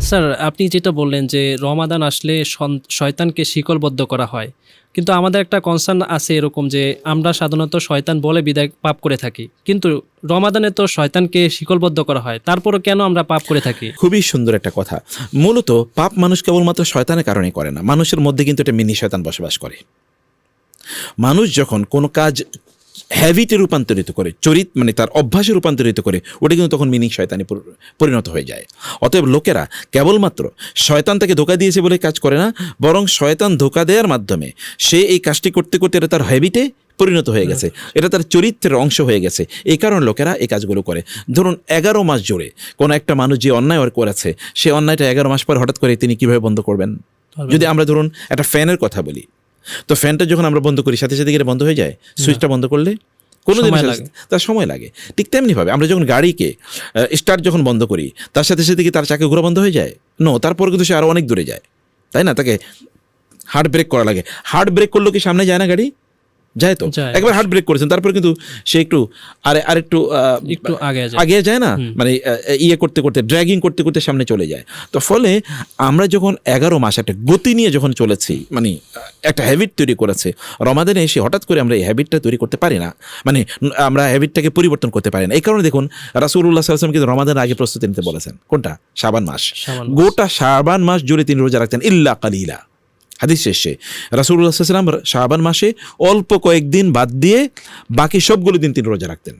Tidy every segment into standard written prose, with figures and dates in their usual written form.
Sir আপনি যেটা বললেন যে রমাদান আসলে শয়তানকে শিকলবদ্ধ করা হয়, কিন্তু আমাদের একটা কনসার্ন আছে এরকম যে আমরা সাধারণত শয়তান বলে বিদায় পাপ করে থাকি, কিন্তু রমাদানে তো শয়তানকে শিকলবদ্ধ করা হয়, তারপরও কেন আমরা পাপ করে থাকি? খুবই সুন্দর একটা কথা। মূলত পাপ মানুষ কেবলমাত্র শয়তানের কারণে করে না, মানুষের মধ্যে কিন্তু একটা মিনি শয়তান বসবাস করে। মানুষ যখন কোনো কাজ হ্যাবিটে রূপান্তরিত করে, মানে তার অভ্যাসে রূপান্তরিত করে, ওটা কিন্তু তখন মিনি শয়তানে পরিণত হয়ে যায়। অতএব লোকেরা কেবলমাত্র শয়তান তাকে ধোকা দিয়েছে বলে কাজ করে না, বরং শয়তান ধোকা দেওয়ার মাধ্যমে সে এই কাজটি করতে করতে এটা তার হ্যাবিটে পরিণত হয়ে গেছে, এটা তার চরিত্রের অংশ হয়ে গেছে। এই কারণে লোকেরা এই কাজগুলো করে। ধরুন 11 মাস জুড়ে কোনো একটা মানুষ যে অন্যায় করেছে, সে অন্যায়টা 11 মাস পর হঠাৎ করে তিনি কীভাবে বন্ধ করবেন? যদি আমরা ধরুন একটা ফ্যানের কথা বলি, তো ফ্যানটা যখন আমরা বন্ধ করি সাথে সাথে বন্ধ হয়ে যায়। সুইচটা বন্ধ করলে কোনো দিন তার সময় লাগে। ঠিক তেমনিভাবে আমরা যখন গাড়িকে স্টার্ট যখন বন্ধ করি, তার সাথে সাথে কি তার চাকা ঘোরা বন্ধ হয়ে যায়? নো, তারপর কিন্তু সে আরও অনেক দূরে যায়, তাই না? তাকে হার্ড ব্রেক করা লাগে। হার্ড ব্রেক করলেও কি সামনে যায় না গাড়ি? যায় তো। একবার হার্ড ব্রেক করেছেন, তারপর কিন্তু সে একটু আরেকটু আগে যায় না, মানে ইয়ে করতে করতে, ড্র্যাগিং করতে করতে সামনে চলে যায়। তো ফলে আমরা যখন 11 মাস একটা গতি নিয়ে যখন চলেছি, মানে একটা হ্যাবিট তৈরি করেছে, রমাদানে এসে হঠাৎ করে আমরা এই হ্যাবিটটা তৈরি করতে পারি না, মানে আমরা হ্যাবিটটাকে পরিবর্তন করতে পারি না। এই কারণে দেখুন রাসূলুল্লাহ সাল্লাল্লাহু আলাইহি ওয়াসাল্লাম কিন্তু রমাদানের আগে প্রস্তুতি নিতে বলেছেন। কোনটা? শাবান মাস। গোটা শাবান মাস জুড়ে তিনি রোজা রাখতেন, ইল্লা কালিলা। হাদিস শেষে রাসূলুল্লাহ সাল্লাল্লাহু আলাইহি ওয়াসাল্লাম শাবান মাসে অল্প কয়েকদিন বাদ দিয়ে বাকি সবগুলো দিন তিনি রোজা রাখতেন।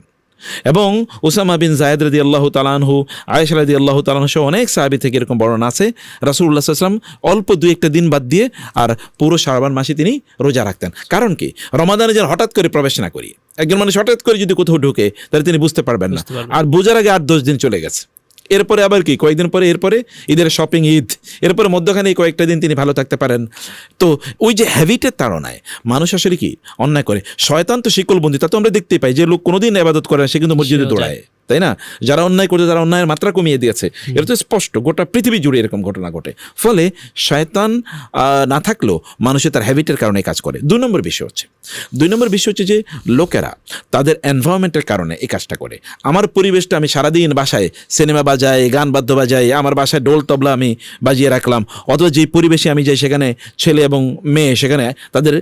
এবং উসামা বিন যায়েদ রাদিয়াল্লাহু তাআলা আনহু, আয়েশা রাদিয়াল্লাহু তাআলা আনহু সহ অনেক সাহাবী থেকে এরকম বর্ণনা আছে, রাসূলুল্লাহ সাল্লাল্লাহু আলাইহি ওয়াসাল্লাম অল্প 2-1টা দিন বাদ দিয়ে আর পুরো শাবান মাসে তিনি রোজা রাখতেন। কারণ কি? রমাদানে যেন হঠাৎ করে প্রবেশ না করি। একজন মানুষ হঠাৎ করে যদি কোথাও ঢুকে, তাহলে তিনি বুঝতে পারবেন না, আর বোঝার আগে 8-10 দিন চলে গেছে। এরপরে আবার কি কয়েকদিন পরে, এরপরে ঈদের শপিং, ঈদ, এরপরে মধ্যখানে কয়েকটা দিন তিনি ভালো থাকতে পারেন। তো ওই যে হ্যাবিটের তাড়নায় মানুষ আসলে কি অন্যায় করে। শয়তান তো শিকলবন্দি, তা তো আমরা দেখতেই পাই। যে লোক কোনোদিন ইবাদত করে না, সে কিন্তু মসজিদে দৌড়ায়, তাই না? যারা অন্যায় করছে, যারা অন্যায়ের মাত্রা কমিয়ে দিয়েছে, এটা তো স্পষ্ট, গোটা পৃথিবী জুড়ে এরকম ঘটনা ঘটে। ফলে শয়তান না থাকলেও মানুষের তার হ্যাবিটের কারণে কাজ করে। 2 নম্বর বিষয় হচ্ছে যে লোকেরা তাদের এনভায়রনমেন্টের কারণে এই কাজটা করে। আমার পরিবেশটা, আমি সারাদিন বাসায় সিনেমা বাজাই, গান বাদ্য বাজাই, আমার বাসায় ডোল তবলা আমি বাজিয়ে রাখলাম, অথবা যেই পরিবেশে আমি যাই সেখানে ছেলে এবং মেয়ে, সেখানে তাদের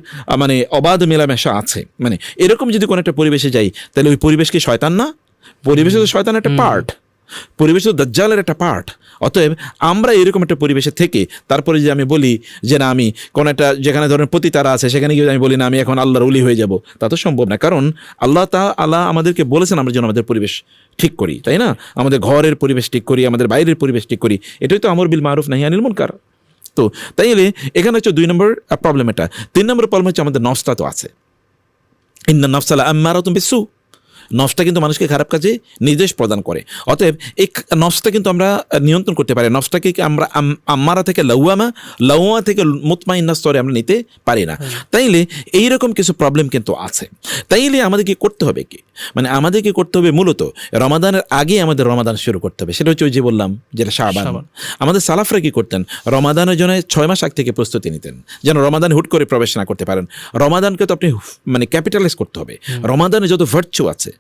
মানে অবাধ মেলামেশা আছে, মানে এরকম যদি কোনো একটা পরিবেশে যাই, তাহলে ওই পরিবেশ কি শয়তান না? পরিবেশে তো শয়তানের একটা পার্ট, পরিবেশ তো দাজ্জালের একটা পার্ট। অতএব আমরা এরকম একটা পরিবেশে থেকে তারপরে যে আমি বলি যে না, আমি কোনো একটা যেখানে ধরেন পতিতারা আছে সেখানে গিয়ে আমি বলি না, আমি এখন আল্লাহর ওলি হয়ে যাব, তা তো সম্ভব না। কারণ আল্লাহ আমাদেরকে বলেছেন আমরা যেন আমাদের পরিবেশ ঠিক করি, তাই না? আমাদের ঘরের পরিবেশ ঠিক করি, আমাদের বাইরের পরিবেশ ঠিক করি। এটাই তো আমর বিল মারুফ নাহি আনিল মুনকার। তো তাইলে এখানে হচ্ছে 2 নম্বর প্রবলেম এটা। 3 নম্বর প্রবলেম হচ্ছে আমাদের নফসটা তো আছে। ইন্নান নাফসা লাআম্মারাতুম বিসসু। নফসটা কিন্তু মানুষকে খারাপ কাজে নির্দেশ প্রদান করে। অতএব এই নফসটা কিন্তু আমরা নিয়ন্ত্রণ করতে পারি। নফসটাকে আমরা আম্মারা থেকে লাউমা থেকে মুতমাইন্না স্তরে আমরা নিতে পারি না। তাইলে এইরকম কিছু প্রবলেম কিন্তু আছে। তাইলে আমাদেরকে করতে হবে কি, মানে আমাদেরকে করতে হবে মূলত রমাদানের আগে আমাদের রমাদান শুরু করতে হবে। সেটা হচ্ছে ওই যে বললাম যেটা শাবান। আমাদের সালাফরা কি করতেন? রমাদানের জন্য 6 মাস আগ থেকে প্রস্তুতি নিতেন, যেন রমাদান হুট করে প্রবেশ না করতে পারেন। রমাদানকে তো আপনি মানে ক্যাপিটালাইজ করতে হবে। রমাদানে যত ভার্চু আছে,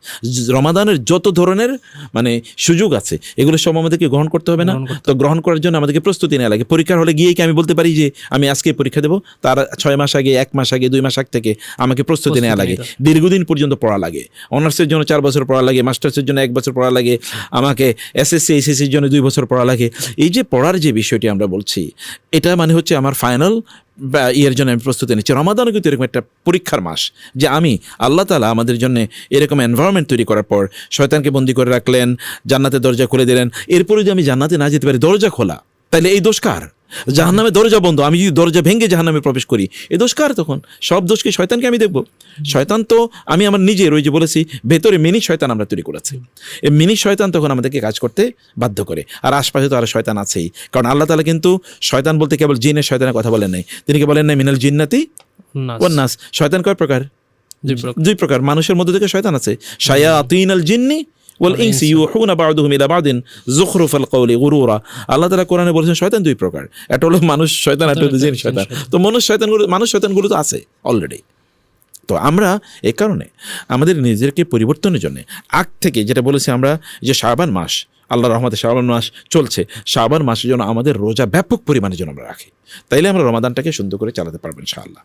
রমাদানের যত ধরনের মানে সুযোগ আছে, এগুলো সব আমাদেরকে গ্রহণ করতে হবে না? তো গ্রহণ করার জন্য আমাদেরকে প্রস্তুতি নেওয়া লাগে। পরীক্ষার হলে গিয়ে কি আমি বলতে পারি যে আমি আজকে পরীক্ষা দেবো? তার 6 মাস আগে, 1 মাস আগে, 2 মাস আগ থেকে আমাকে প্রস্তুতি নেওয়া লাগে। দীর্ঘদিন পর্যন্ত পড়া লাগে। অনার্সের জন্য 4 বছর পড়া লাগে, মাস্টার্সের জন্য 1 বছর পড়া লাগে, আমাকে এসএসসি এইচএসসির জন্য 2 বছর পড়া লাগে। এই যে পড়ার যে বিষয়টি আমরা বলছি, এটা মানে হচ্ছে আমার ফাইনাল ইয়ের জন্য আমি প্রস্তুতি নিচ্ছি। রমাদানও কিন্তু এরকম একটা পরীক্ষার মাস, যে আমি আল্লাহ তাআলা আমাদের জন্য এরকম এনভায়রনমেন্ট তৈরি করার পর শয়তানকে বন্দি করে রাখলেন, জান্নাতের দরজা খুলে দিলেন। এরপরে যদি আমি জান্নাতে না যেতে পারি, দরজা খোলা, তাহলে এই দোষ কার? জাহান্নামের দরজা বন্ধ, আমি যদি দরজা ভেঙে জাহান্নামে প্রবেশ করি, এই দোষ কার? তখন সব দোষ কি শয়তানকে আমি দেখব? শয়তান তো আমি আমার নিজের, ওই যে বলেছি ভেতরে মিনি শয়তান আমরা তৈরি করেছি। এই মিনি শয়তান তখন আমাদেরকে কাজ করতে বাধ্য করে। আর আশপাশে তো আরো শয়তান আছেই, কারণ আল্লাহ তাআলা কিন্তু শয়তান বলতে কেবল জিনের শয়তানের কথা বলেন নাই, তিনি কি বলেন নাই মিনাল জিন্নাতি ওয়ান নাস। শয়তান কয় প্রকার? 2 প্রকার। মানুষের মধ্যে থেকে শয়তান আছে, শায়াতিনাল জিন্নি ওয়াল ইনসি ইউহুনা বা'দুহুম ইলা বা'দিন যুখরুফাল কওলি গুরুরা। আল্লাহ তাআলা কোরআনে বলেছেন শয়তান 2 প্রকার, একটা হলো মানুষ শয়তান, একটা হলো জিন শয়তান। তো মানুষ শয়তানগুলো তো আছে অলরেডি। তো আমরা এই কারণে আমাদের নিজেদেরকে পরিবর্তনের জন্য আগ থেকে যেটা বলেছি আমরা, যে শাবান মাস আল্লাহর রহমতে শাবান মাস চলছে, শাবান মাসে যেন আমাদের রোজা ব্যাপক পরিমাণে যেন আমরা রাখি, তাইলে আমরা রমাদানটাকে সুন্দর করে চালাতে পারবো ইনশাআল্লাহ।